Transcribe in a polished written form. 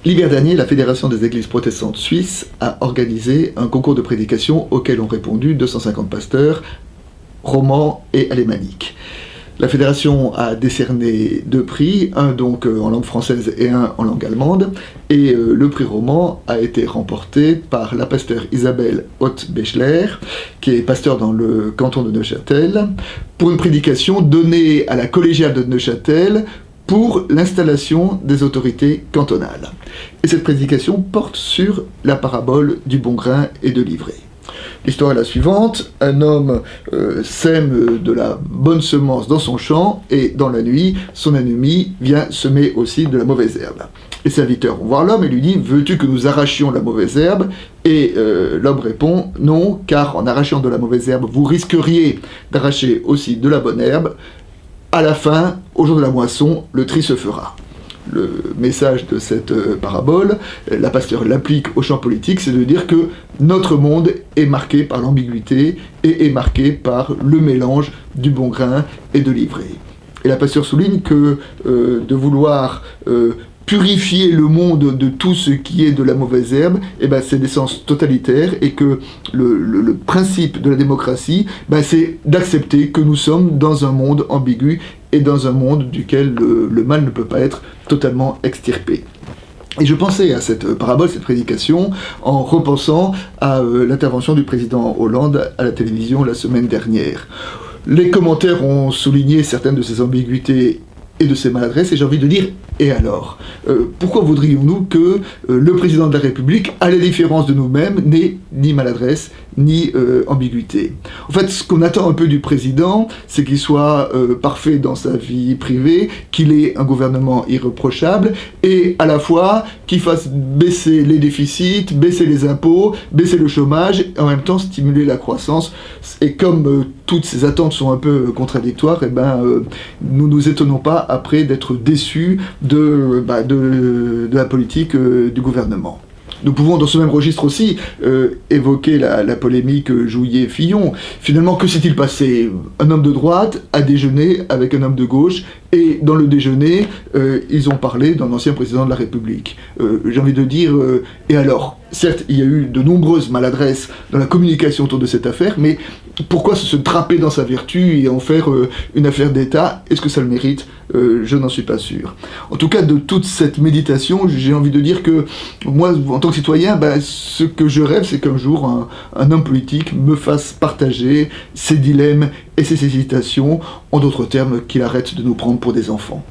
L'hiver dernier, la Fédération des Églises protestantes suisses a organisé un concours de prédication auquel ont répondu 250 pasteurs romans et alémaniques. La Fédération a décerné 2 prix, un donc en langue française et un en langue allemande, et le prix roman a été remporté par la pasteure Isabelle Hoth-Bechler, qui est pasteur dans le canton de Neuchâtel, pour une prédication donnée à la collégiale de Neuchâtel pour l'installation des autorités cantonales. Et cette prédication porte sur la parabole du bon grain et de l'ivraie. L'histoire est la suivante: un homme sème de la bonne semence dans son champ, et dans la nuit, son ennemi vient semer aussi de la mauvaise herbe. Les serviteurs vont voir l'homme et lui disent: « Veux-tu que nous arrachions la mauvaise herbe ?» Et l'homme répond: « Non, car en arrachant de la mauvaise herbe, vous risqueriez d'arracher aussi de la bonne herbe. À la fin, au jour de la moisson, le tri se fera. » Le message de cette parabole, la pasteur l'applique au champ politique, c'est de dire que notre monde est marqué par l'ambiguïté et est marqué par le mélange du bon grain et de l'ivraie. Et la pasteur souligne que de vouloir purifier le monde de tout ce qui est de la mauvaise herbe, c'est d'essence totalitaire, et que le principe de la démocratie, c'est d'accepter que nous sommes dans un monde ambigu et dans un monde duquel le mal ne peut pas être totalement extirpé. Et je pensais à cette parabole, cette prédication, en repensant à l'intervention du président Hollande à la télévision la semaine dernière. Les commentaires ont souligné certaines de ces ambiguïtés et de ces maladresses, et j'ai envie de dire: et alors, pourquoi voudrions-nous que le président de la République, à la différence de nous-mêmes, n'ait ni maladresse, ni ambiguïté? En fait, ce qu'on attend un peu du président, c'est qu'il soit parfait dans sa vie privée, qu'il ait un gouvernement irréprochable, et à la fois qu'il fasse baisser les déficits, baisser les impôts, baisser le chômage, et en même temps stimuler la croissance. Et comme toutes ces attentes sont un peu contradictoires, nous nous étonnons pas après d'être déçus de la politique du gouvernement. Nous pouvons dans ce même registre aussi évoquer la polémique Jouyet-Fillon. Finalement, que s'est-il passé? Un homme de droite a déjeuné avec un homme de gauche, et dans le déjeuner, ils ont parlé d'un ancien président de la République. J'ai envie de dire, et alors? Certes, il y a eu de nombreuses maladresses dans la communication autour de cette affaire, mais pourquoi se draper dans sa vertu et en faire une affaire d'État? Est-ce que ça le mérite? Je n'en suis pas sûr. En tout cas, de toute cette méditation, j'ai envie de dire que moi, en tant que citoyen, ce que je rêve, c'est qu'un jour, un homme politique me fasse partager ses dilemmes et ses hésitations, en d'autres termes, qu'il arrête de nous prendre pour des enfants.